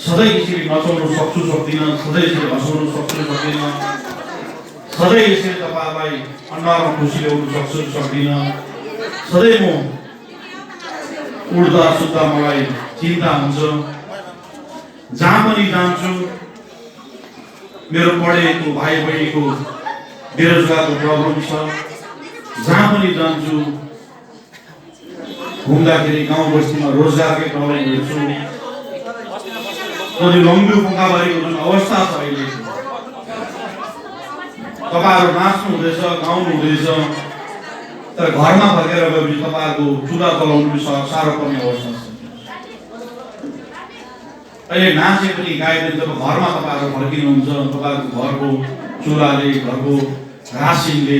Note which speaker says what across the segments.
Speaker 1: सधैँ यसरी नचाउनु सक्छु सक्दिनँ, सधैँ यसरी हँसाउनु सक्छु सक्दिनँ, सधैँ यसरी तपाईँलाई अनुहारमा खुसी ल्याउनु सक्छु सक्दिनँ, सधैँ म उड्दा सुत्दा मलाई चिन्ता हुन्छ, जहाँ पनि जान्छु मेरो पढेको भाइ बहिनीको बेरोजगारको प्रब्लम छ, जहाँ पनि जान्छु घुम्दाखेरि गाउँ बस्तीमा रोजगारकै प्रब्लम हेर्छु। अनि लम्बी पोखराबारीको जुन अवस्था छ अहिले, तपाईँहरू नाच्नु हुँदैछ, गाउनु हुँदैछ, तर घरमा फर्केर गएपछि तपाईँहरूको चुल्हा चलाउनु पनि साह्रो पर्ने अवस्था छ। अहिले नाचे पनि गाए पनि जब घरमा तपाईँहरू फर्किनुहुन्छ, तपाईँहरूको घरको चुल्हाले, घरको रासिनले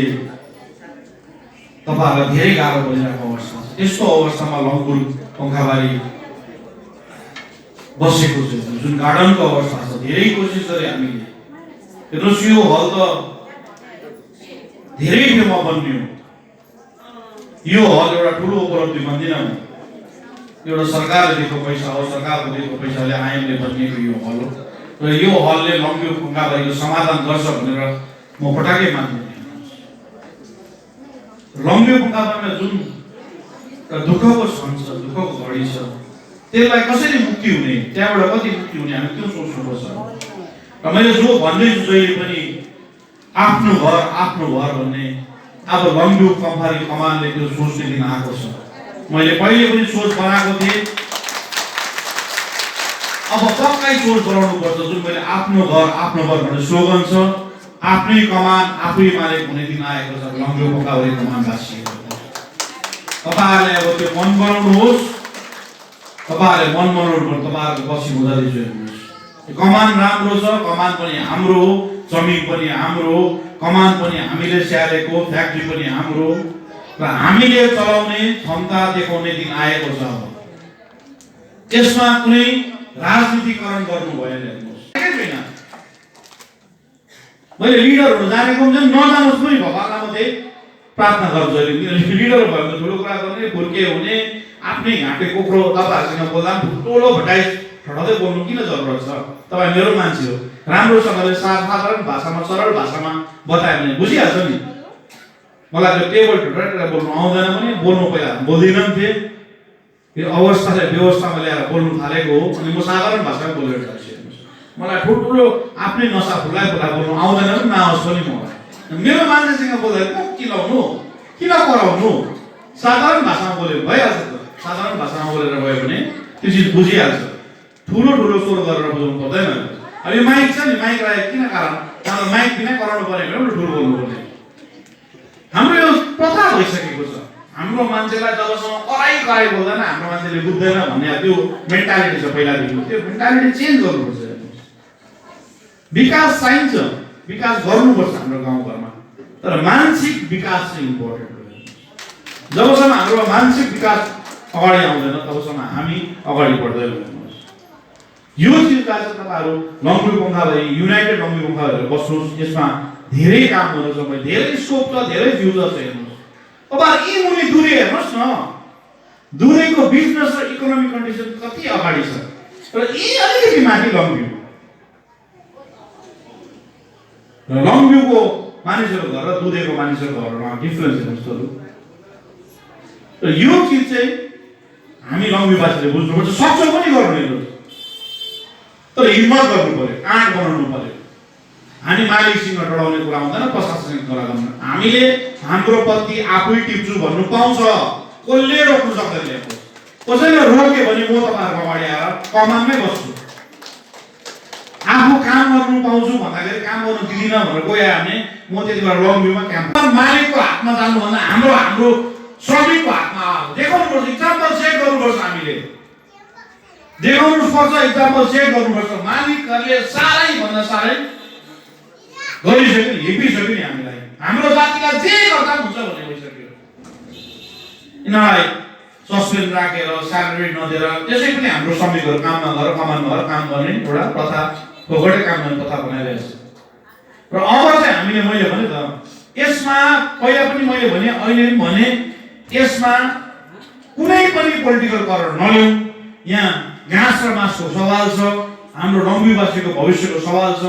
Speaker 1: तपाईँहरूलाई धेरै गाह्रो परिरहेको अवस्था छ। यस्तो अवस्थामा लङ्गुर पोखराबारी बसेको छ, जुन गार्डनको अवस्था छ। धेरै कोसिस गरे हामीले, हेर्नुहोस् यो हल त धेरै ठाउँमा बन्यो। यो हल एउटा ठुलो उपलब्धि भन्दिनँ म, एउटा सरकारले दिएको पैसा हो, सरकारको दिएको पैसाले आइएमले बनिएको यो हल हो र यो हलले लम्बियो पोखराबारीको समाधान गर्छ भनेर म पटाकै मान्दिनँ। लम्बियो पोखराबारीमा जुन दुःखको क्षण छ, दुःखको घडी छ, त्यसलाई कसरी मुक्ति हुने, त्यहाँबाट कति मुक्ति हुने, हामी त्यो सोच्नुपर्छ। र मैले जो भन्दैछु जहिले पनि आफ्नो घर भन्ने, अब लम्बियो पोखराबारी कमानले त्यो सोच्ने दिन आएको छ। मैले पहिले पनि सोच बनाएको थिएँ, अब पक्कै सोच बनाउनु पर्छ। जुन मैले आफ्नो घर भन्ने स्लोगन छ, आफ्नै कमान आफै मालिक हुने दिन आएको छ। लम्बियो पोखराबारी कमानवासीहरू तपाईँहरूले अब त्यो मन बनाउनुहोस्, तपाईँहरूले मन बनाउनु पर्छ। तपाईँहरूको पछि हुँदैछ हेर्नुहोस्, कमान राम्रो छ, कमान पनि हाम्रो हो, जमिन पनि हाम्रो हो, कमान पनि हामीले स्यालेको, फ्याक्ट्री पनि हाम्रो र हामीले चलाउने क्षमता देखाउने दिन आएको छ। त्यसमा कुनै राजनीतिकरण गर्नु भएन। हेर्नुहोस्, मैले लिडर हुन जानेको हुन्छ, नजानुहोस् पनि भगवान्लाई म त्यही प्रार्थना गर्छु। लिडर भयो भने ठुलो कुरा गर्ने, फुर्के हुने, आफ्नै घाँटे कोक्रो तपाईँहरूसँग बोल्दा ठुलो भटाइ ठडाउँदै बोल्नु किन जरुरत छ? तपाईँ मेरो मान्छे हो, राम्रोसँगले साधारण भाषामा, सरल भाषामा बतायो भने बुझिहाल्छ नि। मलाई त्यो टेबल ठुटाएर बोल्नु आउँदैन पनि, बोल्नु पहिला बोल्दिनँ नि थिएँ, यो अवस्थाले व्यवस्थामा ल्याएर बोल्नु थालेको हो। अनि म साधारण भाषामा बोलेर जान्छु। मलाई ठुल्ठुलो आफ्नै नसा फुलाइ बोल्नु आउँदैन पनि, नआओस् पनि मलाई। मेरो मान्छेसँग बोल्दा किन लाउनु, किन कराउनु? साधारण भाषामा बोल्यो भइहाल्छ त। साधारण भाषामा बोलेर गयो भने त्यो चिज बुझिहाल्छ। ठुलो स्वर गरेर बुझाउनु पर्दैन। अब यो माइक छ नि, माइक राखेको किन कारण? माइक बिना कराउनु पर्यो भने ठुलो बोल्नु पर्ने। हाम्रो यो प्रथा भइसकेको छ। हाम्रो मान्छेलाई जबसम्म कराई बोल्दैन, हाम्रो मान्छेले बुझ्दैन भन्ने त्यो मेन्टालिटी छ पहिलादेखि। त्यो मेन्टालिटी चेन्ज गर्नुपर्छ। विकास चाहिन्छ, विकास गर्नुपर्छ हाम्रो गाउँघरमा, तर मानसिक विकास चाहिँ इम्पोर्टेन्ट हो। जबसम्म हाम्रो मानसिक विकास अगाडि आउँदैन तबसम्म हामी अगाडि बढ्दैनौँ। यो चिजलाई चाहिँ तपाईँहरू लम्बियो पोखराबारी, युनाइटेड लम्बियो पोखराबारी बस्नुहोस्। यसमा धेरै काम गर्नु छ, धेरै स्कोप छ, धेरै फ्युचर छ। हेर्नुहोस्, तपाईँहरू यी मुनि दुरे हेर्नुहोस् न, दुरेको बिजनेस र इकोनोमिक कन्डिसन कति अगाडि छ र यी अलिकति माथि लम्बियो। र लम्बियोको मानिसहरू घर र दुधेको मानिसहरूको घरमा डिफरेन्स हेर्नुहोस्। र यो चिज चाहिँ हामी लम्बियोवासीले बुझ्नुपर्छ, सक्छौँ पनि गर्नु। हिम्मत गर्नु पर्यो, आँट बनाउनु पर्यो। हामी मालिकसँग डराउने कुरा हुँदैन, प्रशासनसँग कुरा गर्नु। हामीले हाम्रो पत्ती आफै टिप्छु भन्नु पाउँछ, कसले रोक्नु सक्दैन। कसैले रोक्यो भने म तपाईहरुको अगाडि आएर कमानमै बस्छु। आफू काम गर्नु पाउँछु भन्दाखेरि काम गर्नु दिदिन भनेर गयो भने म त्यतिबेला लङ भ्यूमा क्याम्प मालिकको हातमा जानु भन्दा हाम्रो श्रमिकको हातमा देखाउनुपर्छ, इक्जाम्पल सेट गर्नुपर्छ। हामीले देखाउनु पर्छ, इक्जाम्पल सेट गर्नुपर्छ। मालिकहरूले सारै भन्दा सारै गरिसक्यो, हेपिसक्यो नि हामीलाई। हाम्रो जातिलाई जे गर्दा हुन्छ भन्ने भइसक्यो। यिनीहरूलाई सस्पेन्ड राखेर स्यालेरी नदिएर त्यसै पनि हाम्रो श्रमिकहरू काम नगरेर कमानमा गएर काम गर्ने एउटा प्रथा, फोकटै काम गर्ने प्रथा बनाइरहेको छ। र अब चाहिँ हामीले मैले भने त यसमा पहिला पनि मैले भने, अहिले पनि भने, यसमा कुनै पनि पोलिटिकल कलर नल्याउँ। यहाँ घाँस र मासको सवाल छ, हाम्रो रङ्गीवासीको भविष्यको सवाल छ।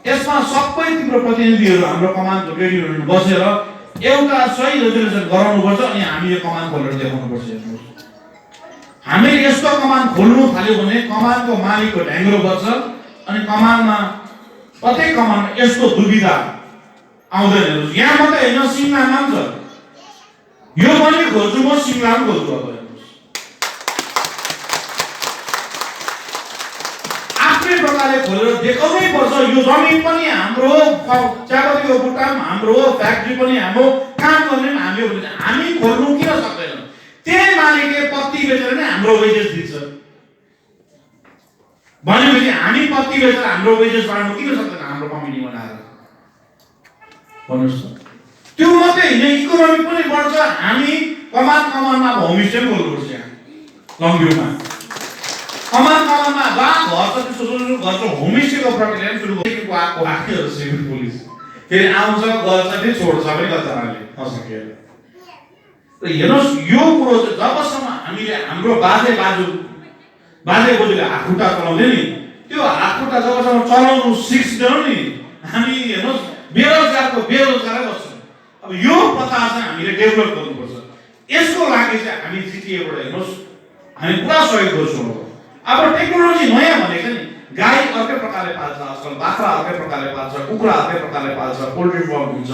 Speaker 1: यसमा सबै तिम्रो प्रतिनिधिहरू हाम्रो कमानको ट्रेड युनियन बसेर एउटा सही रेजुलेसन गराउनुपर्छ अनि हामी यो कमान खोलेर देखाउनुपर्छ। हामीले यस्तो कमान खोल्नु थाल्यो भने कमानको मालिकको ढ्याङ्ग्रो बज्छ अनि कमानमा प्रत्येक कमानमा यस्तो दुविधा आउँदैन। यहाँ मात्रै होइन, सिङ्लामा पनि छ। यो पनि खोल्छु म, सिङ्ला पनि खोल्छु। अब आफ्नै प्रकारले खोलेर देखाउनै पर्छ। यो जमिन पनि हाम्रो, चियापत्तीको बुट्टा पनि हाम्रो, फ्याक्ट्री पनि हाम्रो, काम गर्ने पनि हामी हो भने हामी खोल्नु किन सक्दैनौँ? त्यही मालिकले पत्ती बेचेर नै हाम्रो वेजेस दिन्छ भनेपछि हामी पत्ती बेचेर हाम्रो वेजेस बढाउनु किन सक्दैन? हाम्रो कम्पनी बनाएर भन्नुहोस् त। त्यो मात्रै होइन, इकोनोमी पनि बढ्छ। हामी कमानमा होमस्टे पनि खोल्नुपर्छ। यहाँ लङभ्यूमा कमानमा जहाँ घर छ त्यस्तो सुरु गर्छ, होमस्टेको प्रक्रिया पनि सुरु गरेको आएको सिभिल पुलिस फेरि आउँछ, गर्छ, फेरि छोड्छ पनि कतिजनाले नसकेर। र हेर्नुहोस्, यो कुरो चाहिँ जबसम्म हामीले हाम्रो बाजे बोजूले हात खुट्टा चलाउँदै नि, त्यो हात खुट्टा जबसम्म चलाउनु सिक्दैनौँ नि, हामी हेर्नुहोस् बेरोजगारै बस्छौँ। अब यो प्रथा चाहिँ हामीले डेभलप गर्नुपर्छ। यसको लागि चाहिँ हामी जिटिएबाट हेर्नुहोस् हामी पुरा सहयोग गर्छौँ। अब टेक्नोलोजी नयाँ भनेको नि, गाई अर्कै प्रकारले पाल्छ आजकल, बाख्रा अर्कै प्रकारले पाल्छ, कुखुरा अर्कै प्रकारले पाल्छ, पोल्ट्री फार्म हुन्छ।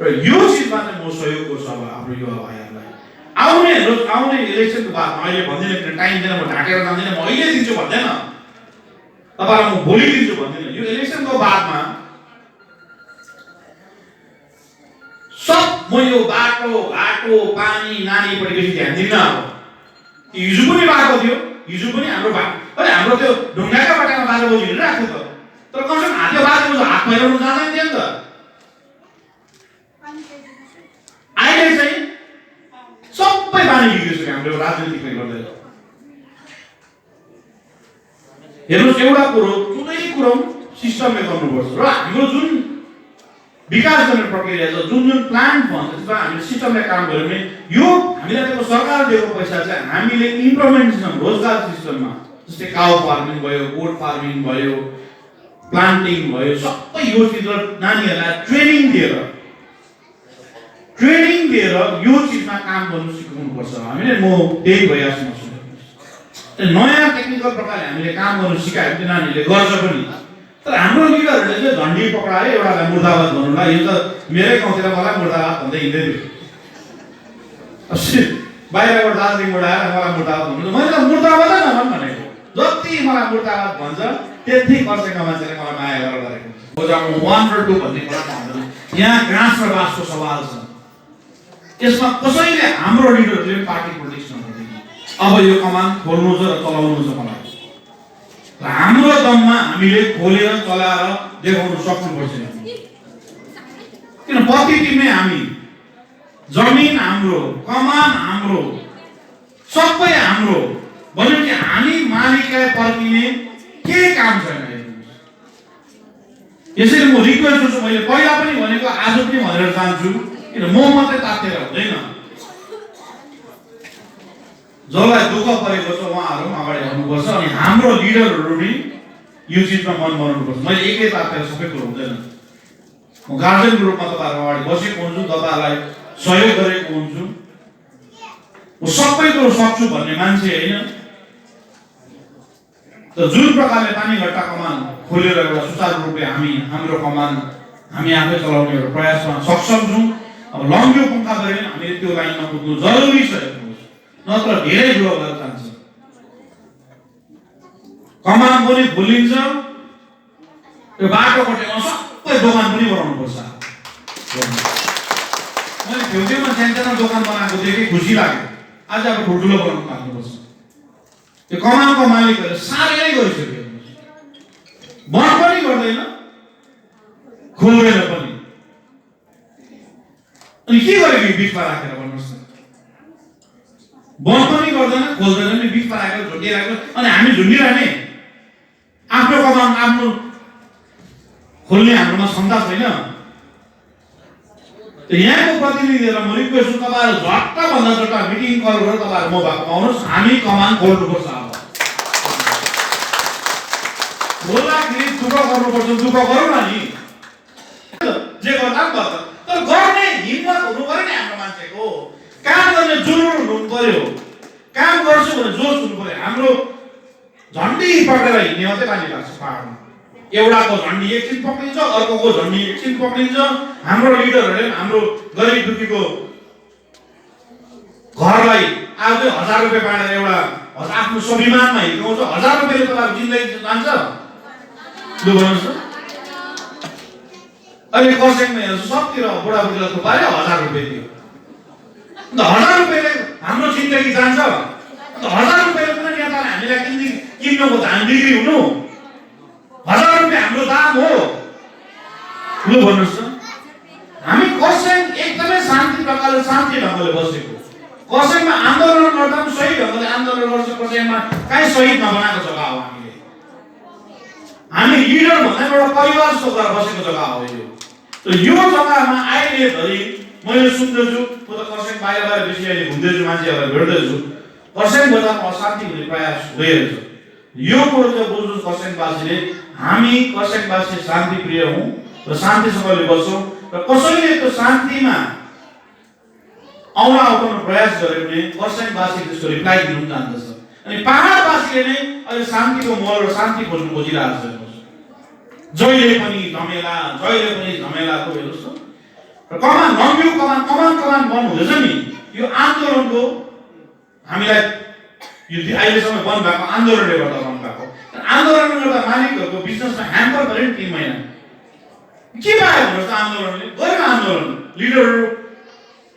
Speaker 1: र यो चिजमा चाहिँ म सहयोग गर्छु। अब हाम्रो युवा भाइहरूलाई आउने इलेक्सनको बादमा, अहिले भन्दिनँ टाइम दिएर म ढाकेर जान्दिनँ, म अहिले दिन्छु भन्दैन, तपाईँलाई म भोलि दिन्छु भन्दिनँ। यो इलेक्सनको बादमा सब म यो बाटो घाटो पानी नानीपट्टि बेसी ध्यान दिन्न। अब हिजो पनि बाटो थियो, हिजो पनि हाम्रो हाम्रो त्यो ढुङ्गाका बाटामा बाटो बोजू हिँडिरहेको थियो त, तर कमसेकम हातले बाटो बोजू हात फैलाउनु जाँदैन थियो नि त। अहिले चाहिँ सबै बानी बिग्रिसक्यो हाम्रो राजनीतिकले गर्दा। हेर्नुहोस्, एउटा कुरो कुनै कुरो सिस्टमले गर्नुपर्छ। र हाम्रो जुन विकास गर्ने प्रक्रिया छ, जुन प्लान भन्छ, त्यसमा हामीले सिस्टमले काम गर्यो भने यो हामीलाई दिएको सरकारले दिएको पैसा चाहिँ हामीले इम्प्लिमेन्टेसन रोजगार सिस्टममा, जस्तै काउ फार्मिङ भयो, गोट फार्मिङ भयो, प्लान्टिङ भयो, सबै यो चिजहरू नानीहरूलाई ट्रेनिङ दिएर यो चिजमा काम गर्नु सिकाउनुपर्छ हामीले। म त्यही भइरहेको छु। नयाँ टेक्निकल प्रकारले हामीले काम गर्नु सिकायो भने नानीहरूले गर्छ पनि। तर हाम्रो लिडरहरूले चाहिँ झन्डी पक्रायो, एउटालाई मुर्दाबाद भन्नुलाई, यो त मेरै गाउँतिर मलाई मुर्दाबाद भन्दै हिँड्दै थियो। बाहिरबाट दार्जिलिङबाट आएर मलाई मुर्दाबाद भन्नु, मैले त मुर्दाबादै नभन् भनेको। जति मलाई मुर्दाबाद भन्छ त्यति कर्सेको मान्छेले मलाई माया गरेर गरेको। 1 र 2 भन्ने कुरा भन्दैन। यहाँ घाँस र बाँसको सवाल छ। यसमा कसैले हाम्रो लिडरले पार्टी पोलिटिक्स नगर्दैन। अब यो कमान खोल्नु छ र चलाउनु छ मलाई। र हाम्रो दममा हामीले खोलेर चलाएर देखाउन सक्नुपर्छ। किन पत्ती टिप्ने हामी, जमिन हाम्रो, कमान हाम्रो, सबै हाम्रो भनेपछि हामी मालिकलाई पर्खिने के काम छैन। यसैले म रिक्वेस्ट गर्छु, मैले पहिला पनि भनेको, आज पनि भनेर चाहन्छु, किन म मात्रै तातेर हुँदैन। जसलाई दुःख परेको छ उहाँहरू पनि अगाडि आउनुपर्छ अनि हाम्रो लिडरहरू पनि यो चिजमा मन बनाउनुपर्छ। मैले एक्लै तातेर सबै कुरो हुँदैन। म गार्जियनको रूपमा तपाईँहरू अगाडि बसेको हुन्छु, तपाईँहरूलाई सहयोग गरेको हुन्छु। म सबै कुरो सक्छु भन्ने मान्छे होइन। त जुन प्रकारले पानीघट्टा कमान खोलेर एउटा सुचारू रूपले हाम्रो कमान हामी आफै चलाउने एउटा प्रयासमा सक्षम छौँ। अब लम्ब्यो पङ्खा गरेर हामीले त्यो लाइनमा कुद्नु जरुरी छ, नत्र धेरै ठुलो भएर जान्छ। कमान पनि खोलिन्छ, त्यो बाटो कटेमा सबै दोकान पनि बनाउनु पर्छ। मैले छेउछेउमा सानो दोकान बनाएको देखेँ, खुसी लाग्यो। आज अब ठुल्ठुलो बनाउनु थाल्नुपर्छ। त्यो कमानको मालिकहरूले साह्रै नै गरिसक्यो, बन्द पनि गर्दैन, खोल्दैन पनि। अनि के गरेको बिचमा राखेर भन्नुहोस् त, बन्द पनि गर्दैन, खोल्दैन नि, बिचमा राखेर झुन्डिरहेको। अनि हामी झुन्डिरहने, आफ्नो कमान आफ्नो खोल्ने हाम्रोमा क्षमता छैन। यहाँको प्रतिनिधिहरूलाई म रिक्वेस्ट गर्छु, तपाईँहरू झट्टभन्दा झट्ट मिटिङ कल गरेर तपाईँहरू म भएको आउनुहोस्, हामी कमान खोल्नुपर्छ। अब खोल्दाखेरि दुःख गर्नुपर्छ, दुःख गरौँ न नि, जे गर्दा पनि गर्छ। तर गर्ने हिम्मत हुनु पर्यो नि हाम्रो मान्छेको, काम गर्ने जुनुन हुनु पर्यो, काम गर्छु भने जोस हुनु पर्यो। हाम्रो झन्डी पक्रेर हिँड्ने मात्रै बानी लाग्छ पाहाडमा। एउटाको झन्डी एकछिन पक्रिन्छ, अर्कोको झन्डी एकछिन पक्रिन्छ। हाम्रो लिडरहरूले हाम्रो गरिब दुखीको घरलाई आज 1000 रुपियाँ बाँडेर एउटा आफ्नो स्वाभिमानमा हिर्काउँछ। 1000 रुपियाँले तपाईँको जिन्दगी जान्छ? लु भन्नुहोस् त। अहिले कर्सियङमा हेर्छु, सबतिर बुढाबुढीलाई थुपारे 1000 रुपियाँ दियो। अन्त 1000 रुपियाँले हाम्रो जिन्दगी जान्छ? अन्त 1000 रुपियाँले कुनै नेताले हामीलाई किन्नुको धान बिक्री हुनु? 1000 रुपियाँ हाम्रो दाम हो? लु भन्नुहोस् त। हामी कर्सियङ एकदमै शान्ति प्रकारले शान्ति ढङ्गले बसेको। कर्सियङमा आन्दोलन गर्दा पनि सही ढङ्गले आन्दोलन गर्छ। कर्सियङमा कहीँ शहीद नबनाएको जग्गा हो। हामी लिडर भन्दा एउटा परिवार जस्तो गरेर बसेको जग्गा हो यो। यो जग्गामा अहिले धरि मैले सुन्दैछु, म त कर्सियङ बाहिर बेसी अहिले घुम्दैछु, मान्छेहरूलाई भेट्दैछु, कर्सियङ बजारमा अशान्ति हुने प्रयास भइरहेछ। यो कुरो चाहिँ बुझ्नु कर्सियङवासीले, हामी कर्सियङवासी शान्तिप्रिय हौँ र शान्तिसँगले बस्छौँ र कसैले त्यो शान्तिमा औँला उठाउन प्रयास गर्यो भने कर्सियङवासी त्यसको रिप्लाई दिनु जान्दछ। अनि पहाडवासीले नै अहिले शान्तिको मोल र शान्ति खोज्नु खोजिरहेको छ। जहिले पनि झमेलाको हेर्नुहोस् त। र कमान लम्ब्यो कमान बन्द हुँदैछ नि, यो आन्दोलनको हामीलाई यो अहिलेसम्म बन्द भएको आन्दोलनले गर्दा बन्द भएको। आन्दोलन गर्दा मालिकहरूको बिजनेसमा ह्याम्पर पऱ्यो नि 3 महिना। के पायो भन्नुहोस् त आन्दोलनले? गयो आन्दोलन, लिडरहरू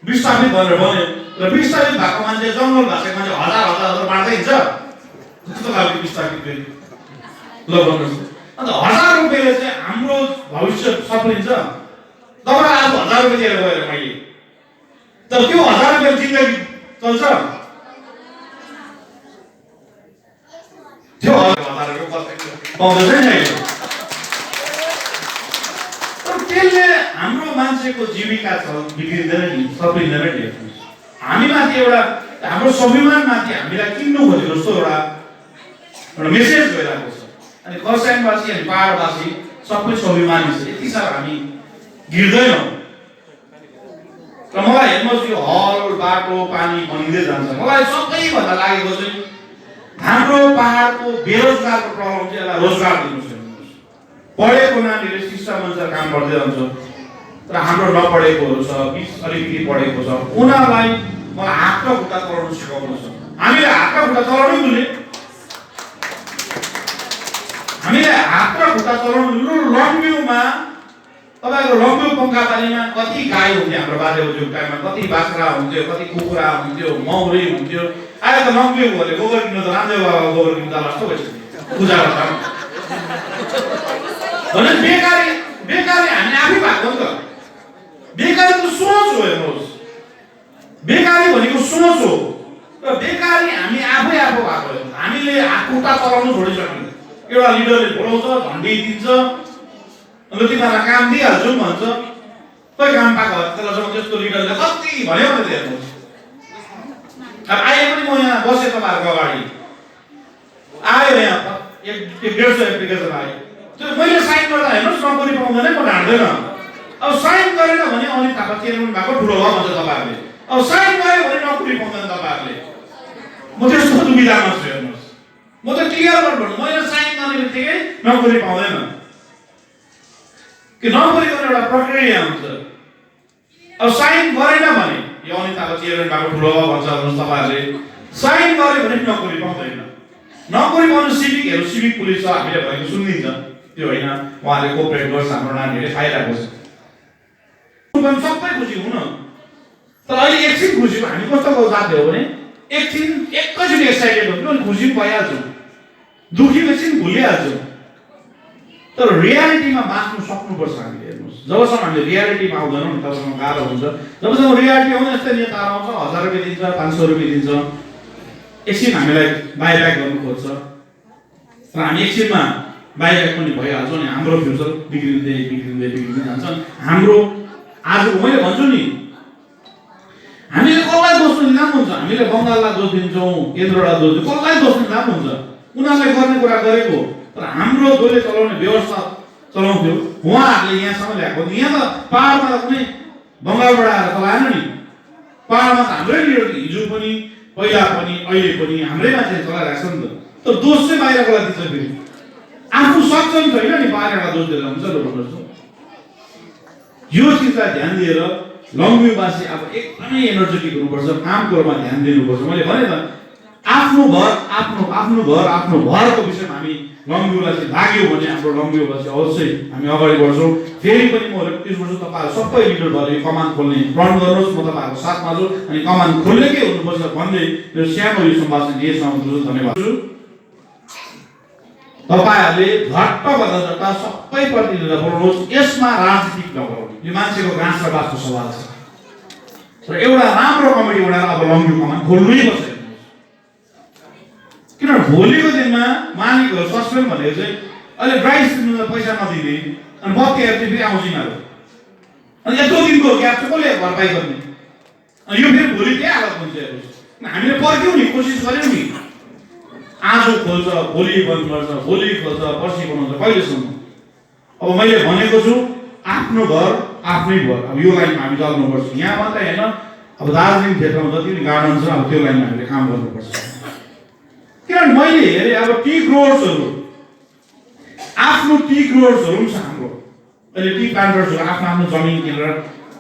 Speaker 1: विस्थापित भएर बन्यो र विस्थापित भएको मान्छे, जङ्गल भाषेको मान्छे हजार बाँड्दै हिँड्छ। कस्तो खालको विस्थापित गयो ल भन्नुहोस्। अन्त 1000 रुपियाँले चाहिँ हाम्रो भविष्य सप्लिन्छ? तपाईँ आज 1000 रुपियाँ दिएर गएर मैले, तर त्यो 1000 रुपियाँ जिन्दगी चल्छ? त्यो 1000 रुपियाँ पाउँदैछ नि अहिले। तर त्यसले हाम्रो मान्छेको जीविका बिग्रिँदैन नि, सप्लिँदैन नि। हामीमाथि एउटा हाम्रो स्वाभिमानमाथि हामीलाई किन्नु खोजेको जस्तो एउटा मेसेज गइरहेको छ। अनि कर्सियङवासी अनि पहाडवासी सबै स्वाभिमानी छ, यति साह्रो हामी गिर्दैनौँ। र मलाई हेर्नुहोस्, यो हल बाटो पानी बनिँदै जान्छ। मलाई सबैभन्दा लागेको चाहिँ हाम्रो पहाडको बेरोजगारको प्रब्लम चाहिँ यसलाई रोजगार दिनुहोस्। पढेको नानीले शिक्षाअनुसार काम गर्दै रहन्छ, तर हाम्रो नपढेकोहरू छ, अलिकति पढेको छ, उनीहरूलाई मलाई हात र खुट्टा चलाउनु सिकाउनु छ। हामीले हात र खुट्टा चलाउनै भुल्यौँ। हामीले हात र खुट्टा चलाउनु लम्ब्योमा तपाईँको लम्ब्यो पङ्खाबारीमा कति गाई हुन्थ्यो हाम्रो बाजेबोजूको टाइममा, कति बाख्रा हुन्थ्यो, कति कुखुरा हुन्थ्यो, मौरी हुन्थ्यो। अहिले त लम्ब्यो भने गोबर किन्नु त रामदेव बाबा गोबर किन्नु जस्तो भइसक्यो पूजा गर्दा भने। बेकारी हामी आफै भएको नि त। बेकारी त सोच हो। हेर्नुहोस्, बेकारी भनेको सोच हो र बेकारी हामी आफै भएको। हामीले हात खुट्टा चलाउनु छोडिसक्यौँ। एउटा लिडरले बोलाउँछ, झन्डी दिन्छ, अन्त तिमीहरूलाई काम दिइहाल्छौँ भन्छ। खोइ काम पाएको त्यसलाई त्यस्तो लिडरले कति भन्यो भने हेर्नुहोस्। अब अहिले पनि म यहाँ बसेँ, तपाईँहरूको अगाडि आयो, यहाँ 150 एप्लिकेसन आयो। त्यो मैले साइन गर्दा हेर्नुहोस् नोकरी पाउँदैन, म ढाँट्दैन। अब साइन गरेन भने अनित थापा चेयरम्यान भएको ठुलो भयो भन्छ तपाईँहरूले। अब साइन गर्यो भने नोकरी पाउँदैन तपाईँहरूले। म त्यस्तो दुविधामा छु। हेर्नुहोस्, म त क्लियर गर्नु मैले साइन गर्ने बित्तिकै नोकरी पाउँदैन कि नोकरी गर्ने एउटा प्रक्रिया हुन्छ। अब साइन गरेन भने यो अनिताको चेयरम्यान भएको ठुलो भन्छ तपाईँहरूले साइन गर्यो भने नोकरी पाउँदैन। नोकरी पाउनु सिभिकहरू सिभिक पुलिस छ हामीले भएको सुनिन्छ त्यो होइन उहाँले कोअपरेट गर्छ हाम्रो नानीहरूले खाइरहेको छ सबै खुसी हुन। तर अहिले एकछिन खुसी हामी कस्तो जाति हो भने एकछिन एकैचोटि एक्साइटेड हुन्छ अनि खुसी पनि भइहाल्छौँ दुखी एकछिन भुलिहाल्छौँ। तर रियालिटीमा बाँच्नु सक्नुपर्छ हामीले। हेर्नुहोस् जबसम्म हामीले रियालिटीमा आउँदैनौँ नि तबसम्म गाह्रो हुन्छ। जबसम्म रियालिटी आउँदैन यस्तै नेताहरू आउँछ 1000 रुपियाँ दिन्छ 500 रुपियाँ दिन्छ एकछिन हामीलाई बाइब्याक गर्नु खोज्छ र हामी एकछिनमा बाइब्याक पनि भइहाल्छौँ नि हाम्रो फ्युचर बिग्रिँदै बिग्रिँदै बिग्रिँदै जान्छ। हाम्रो आज मैले भन्छु नि हामीले कसलाई दोष दिँदा पनि हुन्छ। हामीले बङ्गाललाई दोष दिन्छौँ केन्द्रलाई दोष दिन्छौँ कसलाई दोष दिँदा पनि हुन्छ उनीहरूले गर्ने कुरा गरेको। तर हाम्रो जसले चलाउने व्यवस्था चलाउँथ्यो उहाँहरूले यहाँसम्म ल्याएको यहाँ त पहाडमा त कुनै बङ्गालबाट आएर चलाएन नि। पहाडमा त हाम्रै लिडर हिजो पनि पहिला पनि अहिले पनि हाम्रै मान्छेले चलाइरहेको छ नि त। तर दोष चाहिँ बाहिरकोलाई दिन्छ फेरि आफू सक्षम छैन नि बाहिरलाई दोष दिएर हुन्छ ल भन्नुहोस्। यो चिजलाई ध्यान दिएर लङभ्यूवासी अब एकदमै एनर्जेटिक हुनुपर्छ काम कुरोमा ध्यान दिनुपर्छ। मैले भने त आफ्नो घर आफ्नो घरको विषयमा हामी लङभ्यूलाई चाहिँ लाग्यो भने हाम्रो लङभ्यूवासी अवश्य हामी अगाडि बढ्छौँ। फेरि पनि म रिक्वेस्ट गर्छु तपाईँहरू सबै लिडर भएर यो कमान खोल्ने प्रण गर्नुहोस्। म तपाईँहरूको साथमा छु अनि कमान खोल्नेकै हुनुपर्छ भन्ने यो सानो यो सम्भाषण यसमा हुनुहुन्छ। धन्यवाद। तपाईँहरूले झट्टभन्दा झट्ट सबै प्रतिनिधिलाई बोलाउनुहोस्। यसमा राजनीतिक नगरौँ यो मान्छेको गाँस र बाँसको सवाल छ। र एउटा राम्रो कमिटी बनाएर अब लङभ्यू कमान खोल्नै पर्छ। किनभने भोलिको दिनमा मालिकहरू सस्पेन्ड भनेको चाहिँ अहिले ड्राई सिलिन्डर पैसा नदिने अनि बत्तीहरू चाहिँ फेरि आउँछ यिनीहरू अनि यत्रो दिनको ग्याप चाहिँ कसले भरपाई गर्ने अनि यो फेरि भोलि त्यही हालत हुन्छ। हेर्नुहोस् हामीले पर्ख्यौँ नि कोसिस गऱ्यौँ नि आज खोल्छ भोलि बन्द गर्छ भोलि खोल्छ पर्सि बनाउँछ कहिलेसम्म। अब मैले भनेको छु आफ्नो घर आफ्नै घर अब यो लाइनमा हामी चल्नुपर्छ। यहाँ मात्रै होइन अब दार्जिलिङ क्षेत्रमा जति पनि गार्डन छ अब त्यो लाइनमा हामीले काम गर्नुपर्छ। किनभने मैले हेरेँ अब टी ग्रोवर्सहरू आफ्नो टी ग्रोवर्सहरू पनि छ हाम्रो अहिले टी प्लान्टर्सहरू आफ्नो आफ्नो जमिन किनेर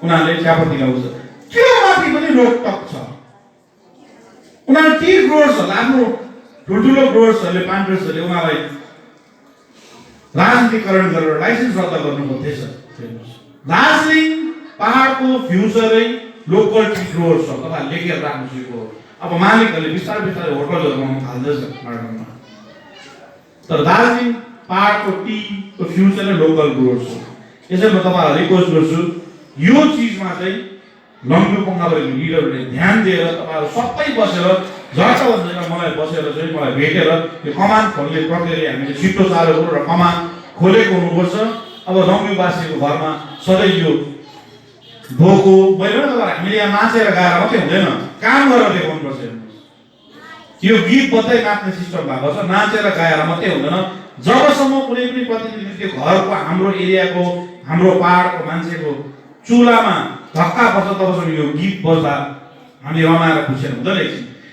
Speaker 1: उनीहरूले चियापत्ती लगाउँछ त्यो माथि पनि रोकटक छ। उनीहरू टी ग्रोवर्सहरूलाई आफ्नो ठुल्ठुलो ग्रोवर्सहरूले प्लान्टर्सहरूले उनीहरूलाई राजनीतिकरण गरेर लाइसेन्स रद्द गर्नु खोज्दैछ। दार्जिलिङ पहाडको फ्युचरै लोकल टी ग्रोवर्स हो तपाईँहरूले लेखेर राख्नु सकेको हो। अब मालिकहरूले बिस्तारै बिस्तारै होटलहरू बनाउन थाल्दैछ गार्डनमा। तर दार्जिलिङ पहाडको टीको फ्युचर नै लोकल ग्रोवर्स हो। यसैले म तपाईँहरूलाई रिक्वेस्ट गर्छु यो चिजमा चाहिँ लङभ्यू बङ्गालको लिडरहरूले ध्यान दिएर तपाईँहरू सबै बसेर झट्टभन्दा मलाई बसेर चाहिँ मलाई भेटेर यो कमान खोल्ने प्रक्रिया हामीले छिटो चालु गरौँ र कमान खोलेको हुनुपर्छ। अब लङभ्यूवासीको घरमा सधैँ यो भोको मैले हामीले यहाँ नाचेर गाएर मात्रै हुँदैन काम गरेर देखाउनुपर्छ। यो गीत बत्दै नाच्ने सिस्टम भएको छ नाचेर गाएर मात्रै हुँदैन। जबसम्म कुनै पनि प्रतिनिधि त्यो घरको हाम्रो एरियाको हाम्रो पहाडको मान्छेको चुलामा धक्का पर्छ तबसम्म यो गीत बज्दा हामी रमाएर खुसी हुँदैन। एकछिन